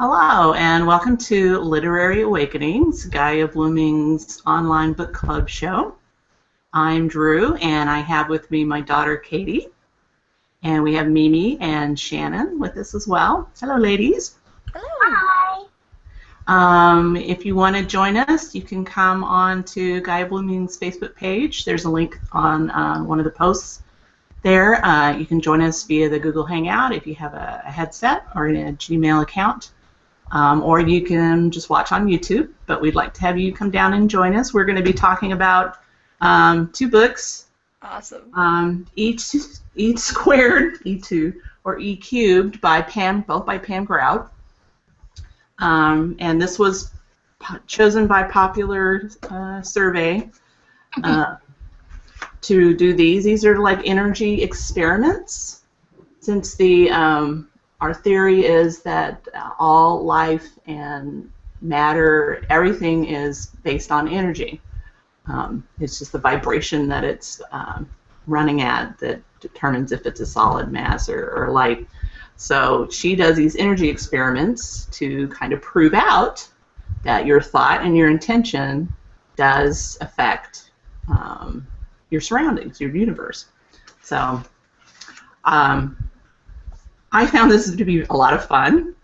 Hello, and welcome to Literary Awakenings, Gaia Blooming's online book club show. I'm Drew, and I have with me my daughter Katie, and we have Mimi and Shannon with us as well. Hello, ladies. Hello. Hi. If you want to join us, you can come on to Gaia Blooming's Facebook page. There's a link on one of the posts there. You can join us via the Google Hangout if you have a headset or a Gmail account. Or you can just watch on YouTube, but we'd like to have you come down and join us. We're going to be talking about two books. Awesome. Each squared, E2, or E cubed, both by Pam Grout. And this was chosen by popular survey to do these. These are like energy experiments, since our theory is that all life and matter, everything is based on energy. It's just the vibration that it's running at that determines if it's a solid mass or light. So she does these energy experiments to kind of prove out that your thought and your intention does affect your surroundings, your universe. So I found this to be a lot of fun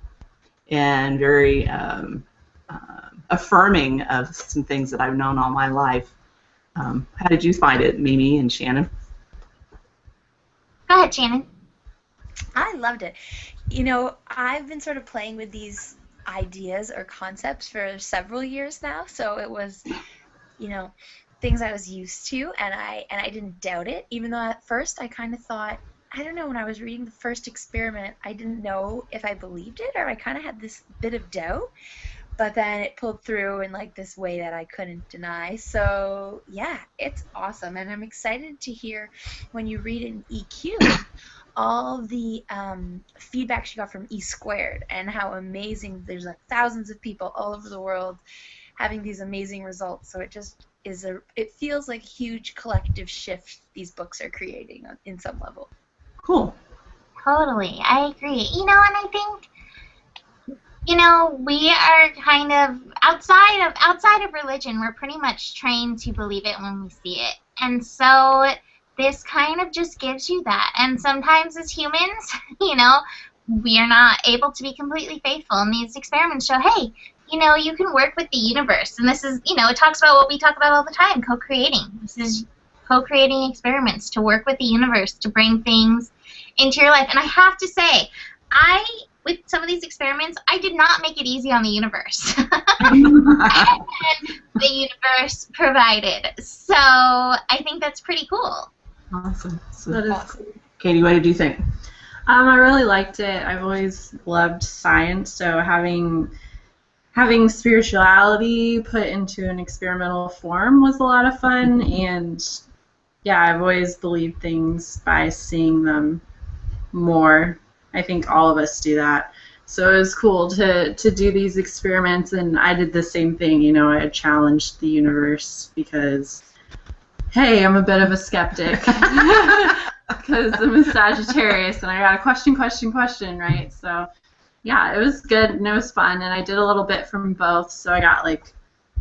and very affirming of some things that I've known all my life. How did you find it, Mimi and Shannon? Go ahead, Shannon. I loved it. You know, I've been sort of playing with these ideas or concepts for several years now, so it was, things I was used to, and I didn't doubt it, even though at first I kind of thought, I don't know, when I was reading the first experiment, I didn't know if I believed it, or I kind of had this bit of doubt, but then it pulled through in like this way that I couldn't deny. So yeah, it's awesome, and I'm excited to hear when you read in EQ all the feedback she got from E squared and how amazing. There's like thousands of people all over the world having these amazing results. So it just is it feels like a huge collective shift these books are creating in some level. Cool. Totally. I agree. And I think, we are kind of outside of religion, we're pretty much trained to believe it when we see it. And so this kind of just gives you that. And sometimes as humans, we are not able to be completely faithful. And these experiments show, hey, you can work with the universe. And this is, it talks about what we talk about all the time, co-creating. This is co-creating experiments to work with the universe to bring things into your life. And I have to say, with some of these experiments, I did not make it easy on the universe. And the universe provided. So I think that's pretty cool. Awesome. So, That is awesome. Katie, what did you think? I really liked it. I've always loved science, so having spirituality put into an experimental form was a lot of fun, and yeah, I've always believed things by seeing them more. I think all of us do that. So it was cool to do these experiments, and I did the same thing. I challenged the universe because, hey, I'm a bit of a skeptic because I'm a Sagittarius, and I got a question, right? So yeah, it was good, and it was fun, and I did a little bit from both, so I got like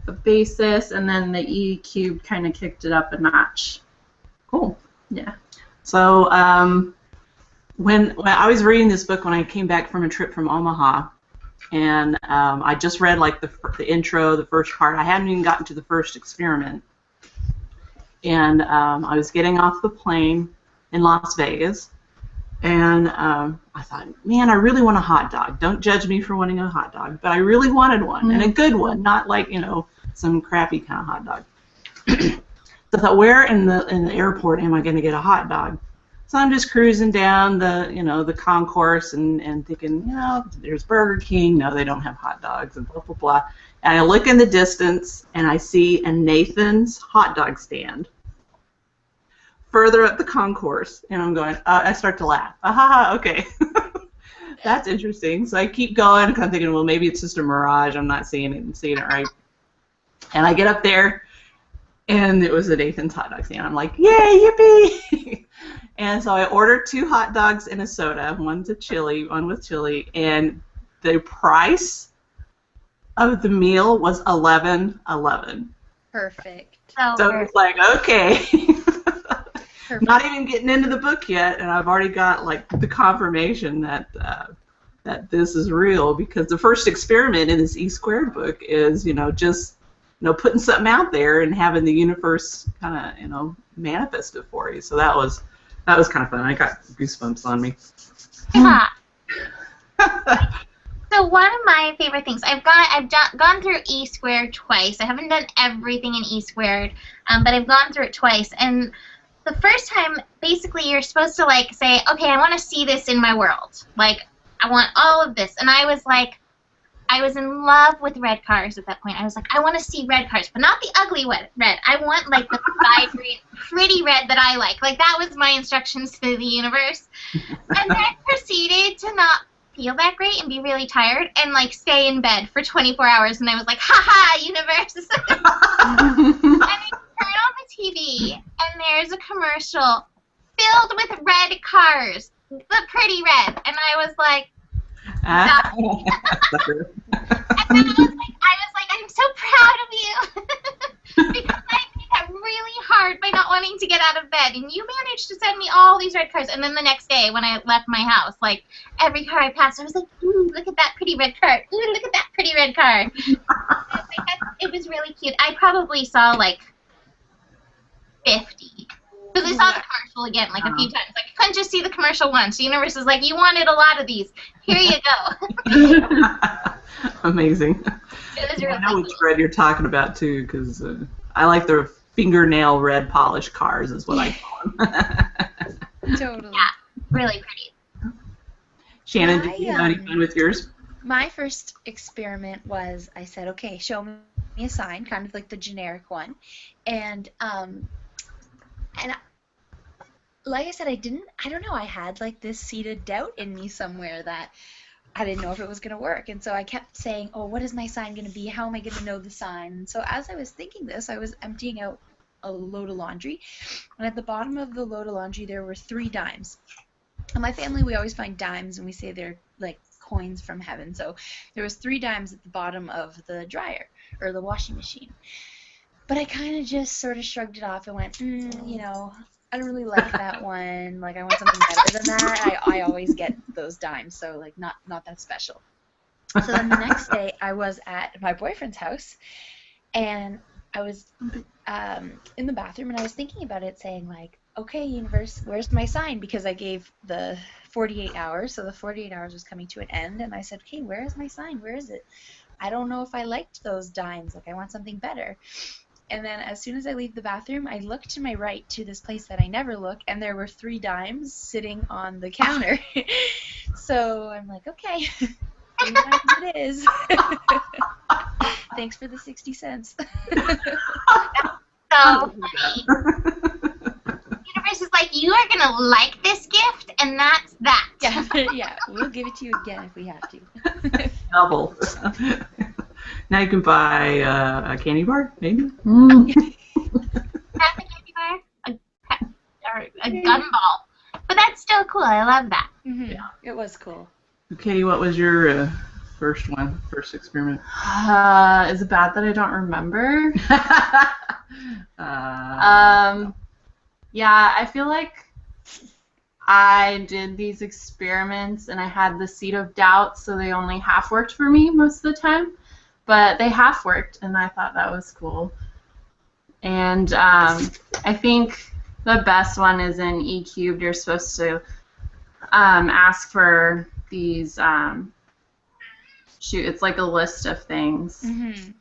the basis, and then the E cubed kind of kicked it up a notch. Cool. Yeah. So when I was reading this book when I came back from a trip from Omaha, and I just read like the intro, the first part. I hadn't even gotten to the first experiment, and I was getting off the plane in Las Vegas, and I thought, man, I really want a hot dog. Don't judge me for wanting a hot dog, but I really wanted one, and a good one, not like some crappy kind of hot dog. So I thought, where in the airport am I going to get a hot dog? So I'm just cruising down the concourse and thinking, there's Burger King. No, they don't have hot dogs, and blah blah blah. And I look in the distance and I see a Nathan's hot dog stand further up the concourse, and I'm going. I start to laugh. Aha, okay, that's interesting. So I keep going because I'm thinking, well, maybe it's just a mirage. I'm not seeing it right. And I get up there, and it was a Nathan's hot dog stand. I'm like, yay, yippee! And so I ordered 2 hot dogs and a soda, one with chili, and the price of the meal was $11.11. Perfect. So it's like, okay. Perfect. Not even getting into the book yet, and I've already got like the confirmation that that this is real, because the first experiment in this E² book is, just putting something out there and having the universe kind of manifest it for you. So that was kind of fun. I got goosebumps on me. Yeah. So one of my favorite things, I've gone through E² twice. I haven't done everything in E², but I've gone through it twice. And the first time, basically, you're supposed to like say, okay, I want to see this in my world. Like, I want all of this. And I was like, I was in love with red cars at that point. I was like, I want to see red cars, but not the ugly red. I want like the vibrant, pretty red that I like. Like, that was my instructions to the universe. And then proceeded to not feel that great and be really tired and like stay in bed for 24 hours. And I was like, haha, universe. And I turn on the TV and there's a commercial filled with red cars, the pretty red. And I was like, and then I was like, I'm so proud of you. Because I made that really hard by not wanting to get out of bed. And you managed to send me all these red cars. And then the next day when I left my house, like, every car I passed, I was like, ooh, look at that pretty red car. Ooh, look at that pretty red car. It was really cute. I probably saw, like, 50. Because I saw the commercial again, like, a few times. Like, I couldn't just see the commercial once. The universe is like, you wanted a lot of these. Here you go. Amazing. It was really I know cool. which red you're talking about, too, because I like the fingernail red polished cars is what I call them. Totally. Yeah, really pretty. Shannon, did you have any fun with yours? My first experiment was, I said, okay, show me a sign, kind of like the generic one. And like I said, I don't know, I had like this seed of doubt in me somewhere that I didn't know if it was going to work. And so I kept saying, oh, what is my sign going to be? How am I going to know the sign? And so as I was thinking this, I was emptying out a load of laundry. And at the bottom of the load of laundry, there were 3 dimes. In my family, we always find dimes, and we say they're like coins from heaven. So there was 3 dimes at the bottom of the dryer, or the washing machine. But I kind of just sort of shrugged it off and went, I don't really like that one. Like, I want something better than that. I always get those dimes, so, like, not that special. So then the next day, I was at my boyfriend's house, and I was in the bathroom, and I was thinking about it, saying, like, okay, universe, where's my sign? Because I gave the 48 hours, so the 48 hours was coming to an end, and I said, okay, where is my sign? Where is it? I don't know if I liked those dimes. Like, I want something better. And then as soon as I leave the bathroom, I look to my right to this place that I never look, and there were 3 dimes sitting on the counter. So I'm like, okay, 3 dimes it is. Thanks for the 60 cents. So funny. Universe is like, you are going to like this gift, and that's that. Yeah, we'll give it to you again if we have to. Double. Now you can buy a candy bar, maybe? That's a candy bar, or a gumball. But that's still cool. I love that. Mm-hmm. Yeah, it was cool. Katie, what was your first experiment? Is it bad that I don't remember? Yeah, I feel like I did these experiments and I had the seed of doubt, so they only half worked for me most of the time. But they half worked, and I thought that was cool. And I think the best one is in E³. You're supposed to ask for these, it's like a list of things. Mm-hmm.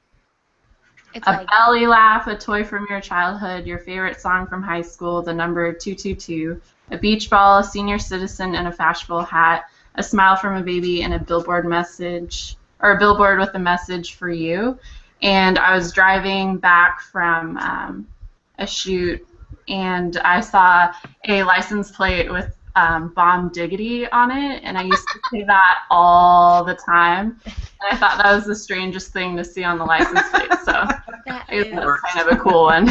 It's a belly laugh, a toy from your childhood, your favorite song from high school, the number 222, a beach ball, a senior citizen, and a fashionable hat, a smile from a baby, and a billboard message, or a billboard with a message for you. And I was driving back from a shoot, and I saw a license plate with Bomb Diggity on it, and I used to say that all the time. And I thought that was the strangest thing to see on the license plate, so it was kind of a cool one.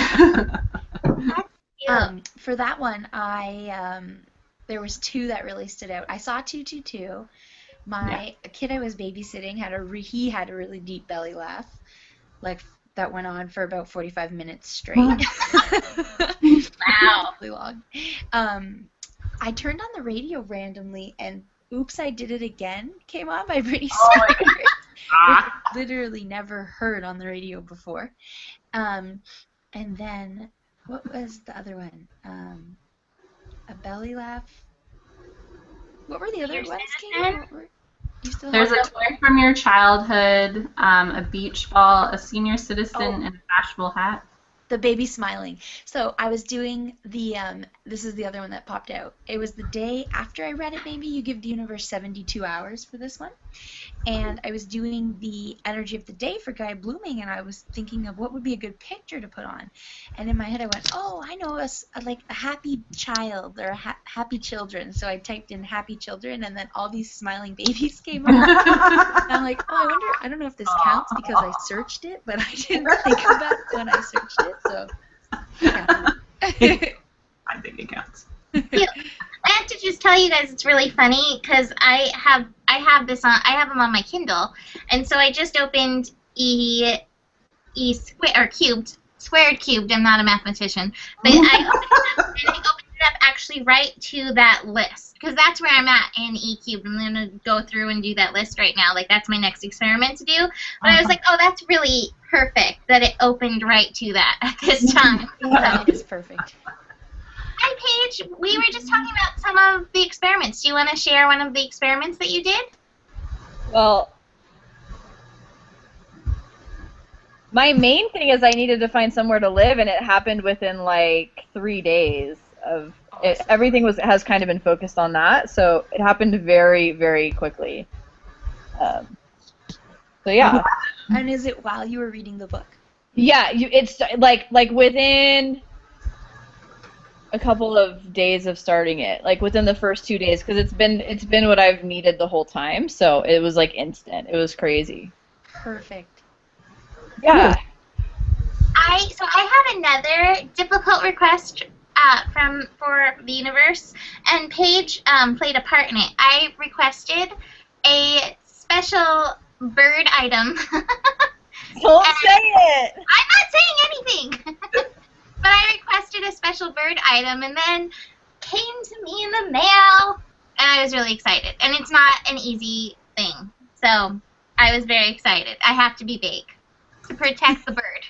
For that one, there was 2 that really stood out. I saw 222, A kid I was babysitting he had a really deep belly laugh, like that went on for about 45 minutes straight. Wow. Really long. I turned on the radio randomly, and "Oops, I Did It Again" came on by Britney Spears, which I literally never heard on the radio before. And then, what was the other one? A belly laugh. What were the other ones, Katie? You still There's have a toy from your childhood, a beach ball, a senior citizen, and a bashful hat. The baby smiling. So I was doing the, this is the other one that popped out. It was the day after I read it, maybe. You give the universe 72 hours for this one. And I was doing the energy of the day for Gaia blooming, and I was thinking of what would be a good picture to put on. And in my head I went, oh, I know, like a happy child or happy children. So I typed in happy children, and then all these smiling babies came up. And I'm like, oh, I don't know if this counts because I searched it, but I didn't think about it when I searched it. So, yeah. I think it counts. Yeah. I have to just tell you guys it's really funny because I have them on my Kindle, and so I just opened squared cubed. I'm not a mathematician, but I opened it up, and I opened it up actually right to that list because that's where I'm at in E cubed. I'm gonna go through and do that list right now. Like that's my next experiment to do. But I was like, oh, that's really perfect that it opened right to that at this time. That is perfect. Hi, Paige. We were just talking about some of the experiments. Do you want to share one of the experiments that you did? Well, my main thing is I needed to find somewhere to live, and it happened within like 3 days of it. Everything has kind of been focused on that, so it happened very, very quickly. So yeah. And is it while you were reading the book? Yeah, it's like within a couple of days of starting it, like within the first 2 days, because it's been what I've needed the whole time. So it was like instant. It was crazy. Perfect. Yeah. I have another difficult request for the universe, and Paige played a part in it. I requested a special bird item. Don't say it. I'm not saying anything. But I requested a special bird item, and then came to me in the mail, and I was really excited. And it's not an easy thing, so I was very excited. I have to be big to protect the bird.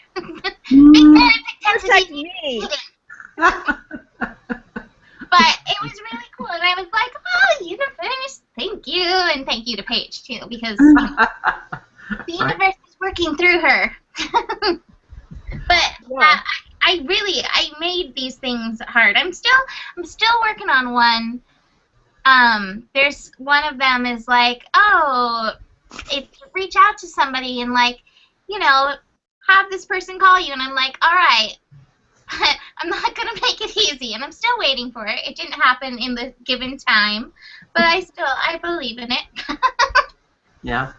Big bird Protect me. But it was really cool, and I was like, oh, universe, thank you, and thank you to Paige, too, because the universe is working through her. But I made these things hard. I'm still working on one. There's one of them is like, oh, if you reach out to somebody and like, have this person call you, and I'm like, all right, I'm not gonna make it easy, and I'm still waiting for it. It didn't happen in the given time, but I believe in it. Yeah.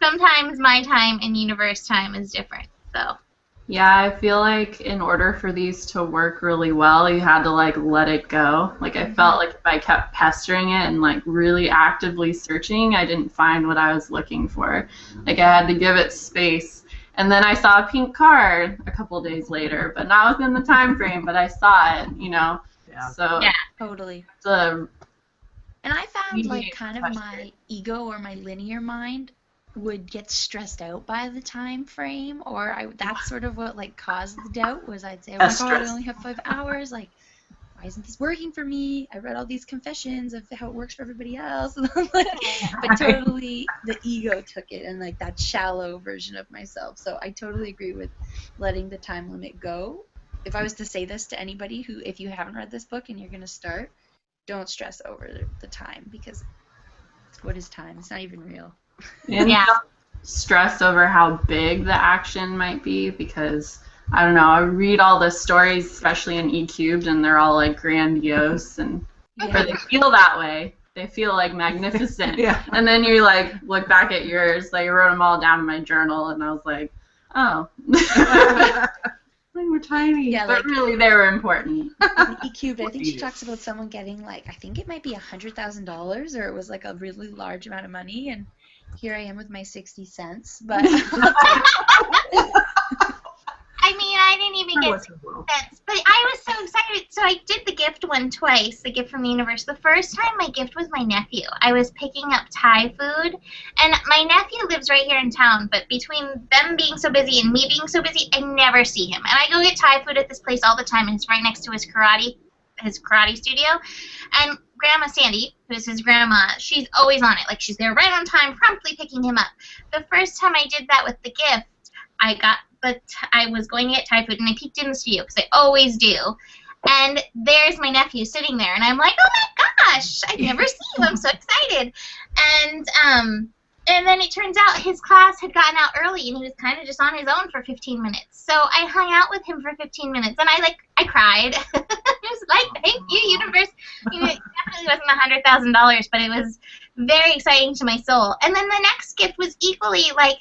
Sometimes my time and universe time is different, so. Yeah, I feel like in order for these to work really well, you had to like let it go. Like I felt like if I kept pestering it and like really actively searching, I didn't find what I was looking for. Like I had to give it space. And then I saw a pink card a couple days later, but not within the time frame, but I saw it, Yeah. So Yeah. Totally. the And I found like Mediate kind of question. my ego or my linear mind would get stressed out by the time frame, or that's sort of what like caused the doubt was I'd say, oh my god, I Stress. only have 5 hours, like why isn't this working for me? I read all these confessions of how it works for everybody else. But totally the ego took it, and like that shallow version of myself. So I totally agree with letting the time limit go. If I was to say this to anybody who, if you haven't read this book and you're going to start, don't stress over the time, because what is time? It's not even real. and Yeah. don't stress over how big the action might be, because I don't know, I read all the stories, especially in E cubed, and they're all like grandiose, and or they feel that way. They feel like magnificent. Yeah. And then you like look back at yours, like I wrote them all down in my journal, and I was like, oh. They were tiny. Yeah, But really, they were important. EQ, but I think she Yes. talks about someone getting like, I think it might be $100,000, or it was like a really large amount of money, and here I am with my 60 cents. But I mean, I didn't even get sense, but I was so excited. So I did the gift one twice, the gift from the universe. The first time my gift was my nephew. I was picking up Thai food, and my nephew lives right here in town, but between them being so busy and me being so busy, I never see him. And I go get Thai food at this place all the time, and it's right next to his karate studio. And Grandma Sandy, who's his grandma, she's always on it. Like, she's there right on time, promptly picking him up. The first time I did that with the gift, I was going to get Thai food, and I peeked in the studio, because I always do. And there's my nephew sitting there, and I'm like, oh my gosh, I never see you. I'm so excited. And then it turns out his class had gotten out early, and he was kind of just on his own for 15 minutes. So I hung out with him for 15 minutes, and I cried. It was like, thank you, universe. You know, it definitely wasn't $100,000, but it was very exciting to my soul. And then the next gift was equally, like,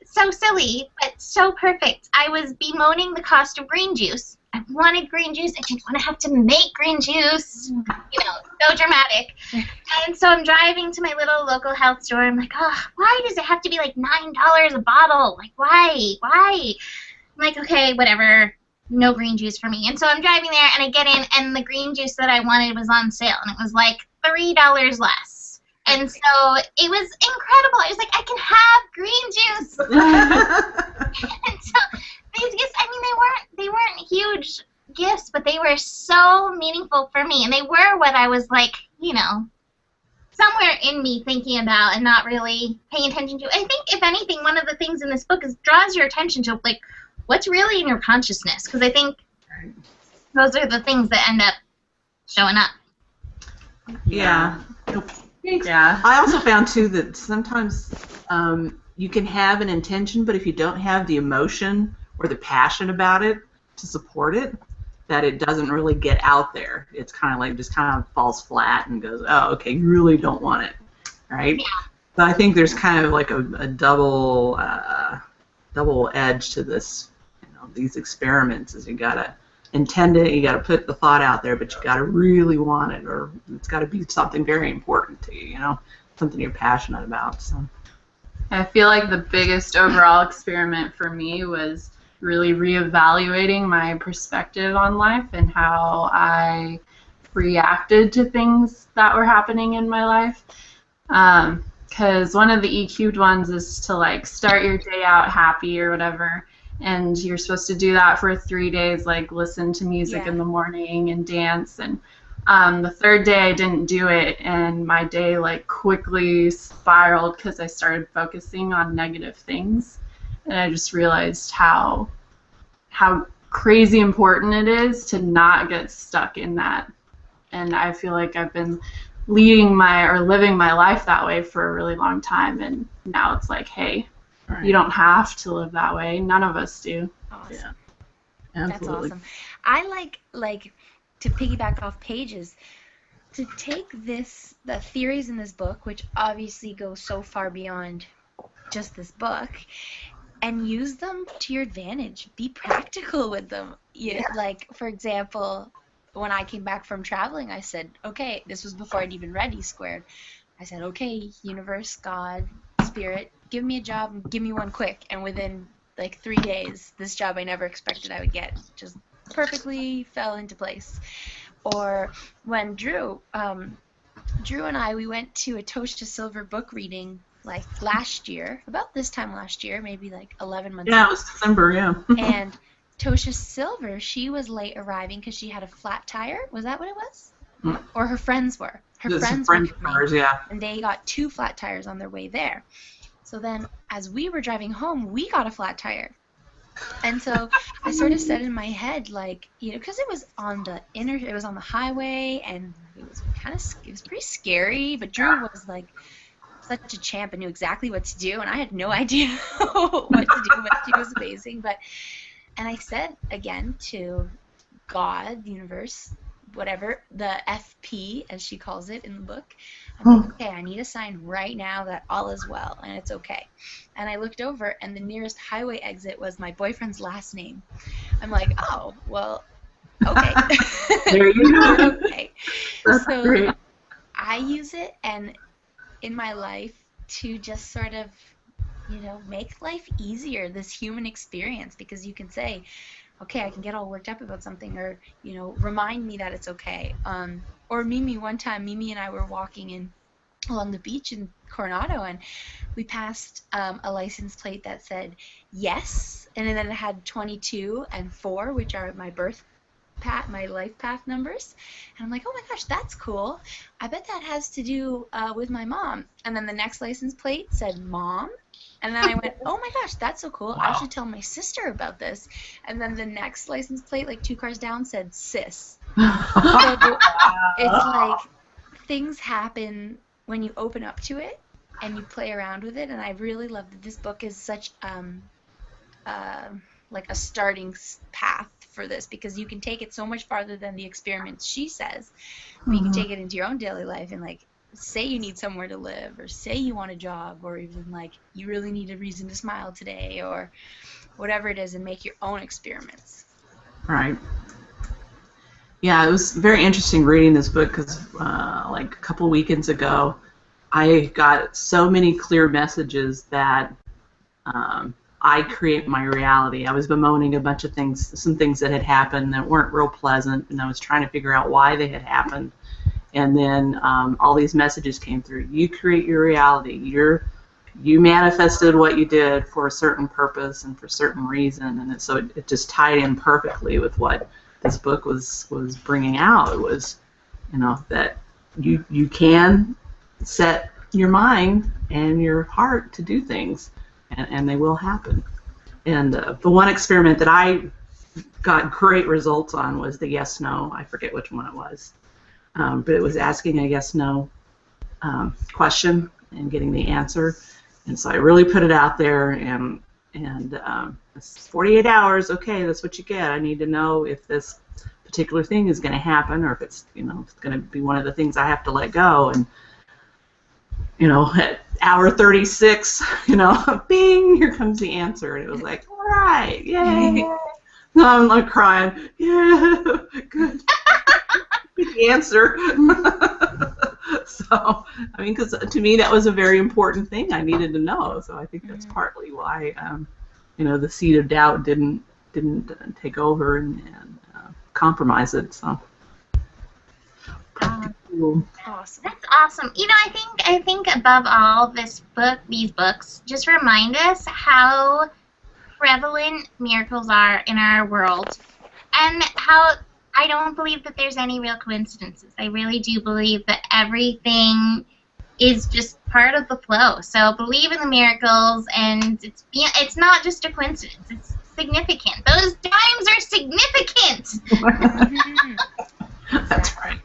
so silly, but so perfect. I was bemoaning the cost of green juice. I wanted green juice. I didn't want to have to make green juice. You know, so dramatic. And so I'm driving to my little local health store. I'm like, oh, why does it have to be like $9 a bottle? Like, why? I'm like, okay, whatever. No green juice for me. And so I'm driving there, and I get in, and the green juice that I wanted was on sale, and it was like $3 less. And so it was incredible. I was like, I can have green juice. And so these gifts, I mean, they weren't huge gifts, but they were so meaningful for me, and they were what I was like, you know, somewhere in me thinking about and not really paying attention to. I think, if anything, one of the things in this book is draws your attention to, like, what's really in your consciousness, because I think those are the things that end up showing up. Yeah. Yeah. I also found, too, that sometimes you can have an intention, but if you don't have the emotion or the passion about it to support it, that it doesn't really get out there. It's kind of like, just kind of falls flat and goes, oh, okay, you really don't want it, right? Yeah. But I think there's kind of like a double edge to this, you know, these experiments. Is you gotta intend it, you gotta put the thought out there, but you gotta really want it, or it's gotta be something very important to you, you know, something you're passionate about. So I feel like the biggest overall experiment for me was really reevaluating my perspective on life and how I reacted to things that were happening in my life. Because one of the EQ'd ones is to, like, start your day out happy or whatever, and you're supposed to do that for 3 days, like listen to music in the morning and dance. And the third day I didn't do it, and my day, like, quickly spiraled because I started focusing on negative things, and I just realized how crazy important it is to not get stuck in that. And I feel like I've been living my life that way for a really long time, and now it's like, hey, you don't have to live that way. None of us do. Awesome. Yeah. That's Absolutely. awesome. I like to piggyback off Paige's, to take the theories in this book, which obviously go so far beyond just this book, and use them to your advantage. Be practical with them. Like, for example, when I came back from traveling, I said, okay, this was before I'd even read E Squared. I said, okay, universe, God, spirit, give me a job and give me one quick. And within like 3 days, this job I never expected I would get just perfectly fell into place. Or when Drew and I, we went to a Tosha Silver book reading like last year, about this time last year, maybe like 11 months ago. Yeah, it was December, yeah. And Tosha Silver, she was late arriving because she had a flat tire. Was that what it was? Mm. Or her friends were. Her It's friends friends were of coming, ours, yeah. and they got 2 flat tires on their way there. So then, as we were driving home, we got a flat tire. And so I sort of said in my head, like, you know, because it was on the highway, and it was pretty scary. But Drew was like such a champ and knew exactly what to do, and I had no idea what to do. But she was amazing. And I said again to God, the universe, whatever, the FP, as she calls it in the book. I'm like, okay, I need a sign right now that all is well and it's okay. And I looked over, and the nearest highway exit was my boyfriend's last name. I'm like, oh, well, okay. There you go. Okay. That's So great. I use it and in my life to just sort of, make life easier, this human experience, because you can say, okay, I can get all worked up about something, or, remind me that it's okay. Or one time, Mimi and I were walking along the beach in Coronado, and we passed a license plate that said yes, and then it had 22 and 4, which are my life path numbers. And I'm like, oh my gosh, that's cool. I bet that has to do with my mom. And then the next license plate said mom. And then I went, oh my gosh, that's so cool. I should tell my sister about this. And then the next license plate, like 2 cars down, said sis. So it's like things happen when you open up to it and you play around with it. And I really love that this book is such like a starting path for this, because you can take it so much farther than the experiments she says, but you can take it into your own daily life and, like, say you need somewhere to live, or say you want a job, or even like you really need a reason to smile today, or whatever it is, and make your own experiments. Right. Yeah, it was very interesting reading this book because, like a couple weekends ago, I got so many clear messages that I create my reality. I was bemoaning a bunch of things, some things that had happened that weren't real pleasant, and I was trying to figure out why they had happened. And then all these messages came through. You create your reality. You manifested what you did for a certain purpose and for a certain reason, and so it just tied in perfectly with what this book was bringing out. It was, that you can set your mind and your heart to do things, and they will happen. And the one experiment that I got great results on was the yes/no. I forget which one it was, but it was asking a yes/no question and getting the answer. And so I really put it out there, and it's 48 hours. Okay, that's what you get. I need to know if this particular thing is going to happen, or if it's it's going to be one of the things I have to let go. And at hour 36, bing, here comes the answer, and it was like, all right, yay. No, I'm like crying. Yeah, good. The answer. So, I mean, because to me that was a very important thing I needed to know. So I think that's partly why, the seed of doubt didn't take over and compromise it. So. Cool. Awesome. That's awesome. I think above all, these books just remind us how prevalent miracles are in our world, and how I don't believe that there's any real coincidences. I really do believe that everything is just part of the flow. So believe in the miracles, and it's not just a coincidence. It's significant. Those dimes are significant. That's right.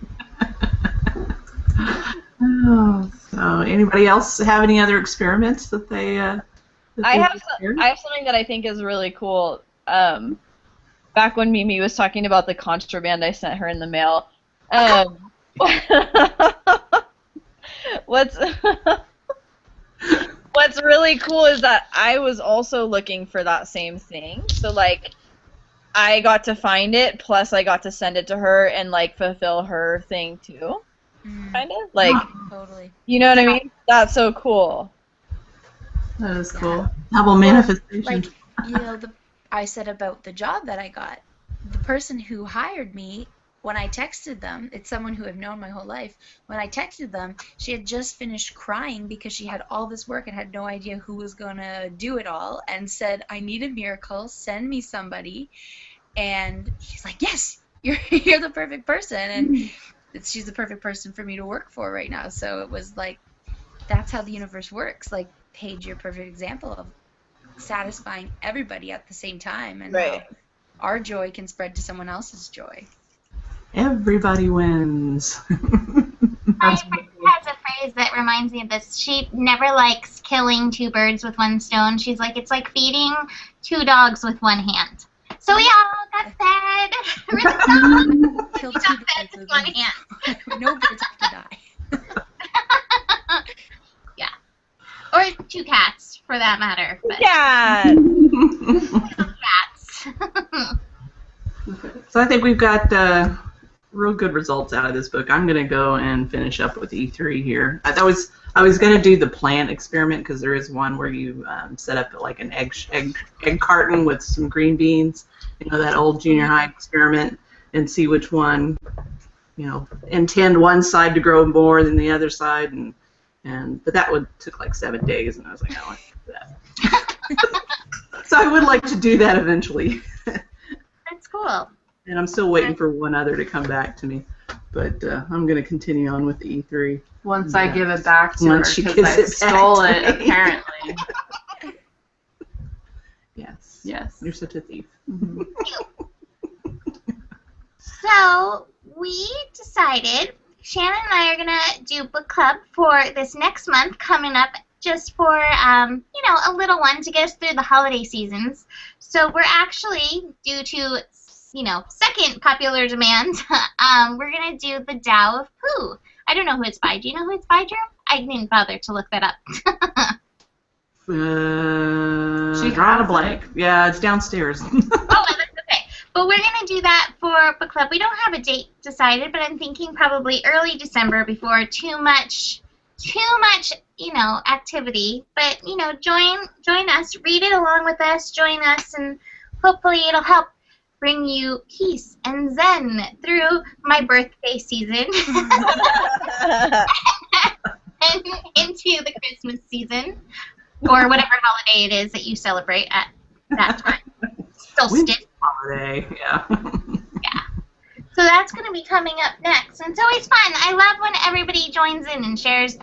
Oh, so anybody else have any other experiments that they? I have something that I think is really cool. Back when Mimi was talking about the contraband I sent her in the mail, what's really cool is that I was also looking for that same thing. So like, I got to find it, plus I got to send it to her and like fulfill her thing too. Kind of like, totally. You know what I mean? That's so cool. That is cool. Double manifestation. Like, I said about the job that I got. The person who hired me, when I texted them, it's someone who I've known my whole life. When I texted them, she had just finished crying because she had all this work and had no idea who was going to do it all, and said, I need a miracle, send me somebody. And he's like, yes, you're the perfect person. And she's the perfect person for me to work for right now. So it was like, that's how the universe works. Like Paige, your perfect example of satisfying everybody at the same time, and how our joy can spread to someone else's joy. Everybody wins. My friend has a phrase that reminds me of this. She never likes killing 2 birds with 1 stone. She's like, it's like feeding 2 dogs with 1 hand. So we all got fed. Really Kill got two fed birds with with one one. hand. No birds have to die. Yeah. Or two cats, for that matter. But Yeah. cats. So I think we've got real good results out of this book. I'm going to go and finish up with E3 here. I was going to do the plant experiment because there is one where you set up like an egg carton with some green beans, that old junior high experiment, and see which one, intend one side to grow more than the other side, but that one took like 7 days, and I was like, I don't like that. So I would like to do that eventually. That's cool. And I'm still waiting for one other to come back to me, but I'm going to continue on with the E3. Once I give it back to Once her, she because gives I it back stole to it, me. apparently. Yes. Yes. You're such a thief. Mhm. So we decided Shannon and I are gonna do book club for this next month coming up, just for a little one to get us through the holiday seasons. So we're actually, due to second popular demand, we're gonna do the Tao of Pooh. I don't know who it's by. Do you know who it's by, Drew? I didn't bother to look that up. She She drawn a has blank. Yeah, it's downstairs. Oh, well, that's okay. But we're going to do that for book club. We don't have a date decided, but I'm thinking probably early December before too much, activity. But, join us, read it along with us, join us, and hopefully it'll help bring you peace and zen through my birthday season and into the Christmas season, or whatever holiday it is that you celebrate at that time. Solstice. Holiday, yeah. Yeah. So that's going to be coming up next. And it's always fun. I love when everybody joins in and shares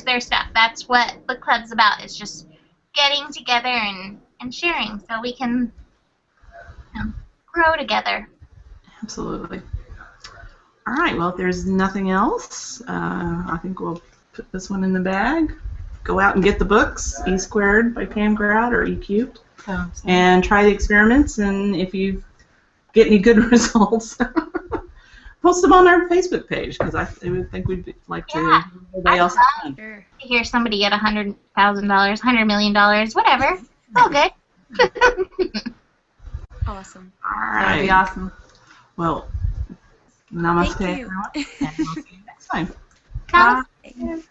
their stuff. That's what book club's about, is just getting together and sharing so we can grow together. Absolutely. All right, well, if there's nothing else, I think we'll put this one in the bag. Go out and get the books, E Squared by Pam Grout or E Cubed, and try the experiments. And if you get any good results, post them on our Facebook page, because I would think we'd like to hear everybody else. Sure. To hear somebody get $100,000, $100 million, whatever. It's all good. Awesome. All That'd be right. awesome. Well, namaste, Thank you. everyone, and we'll see you next time. Come Bye.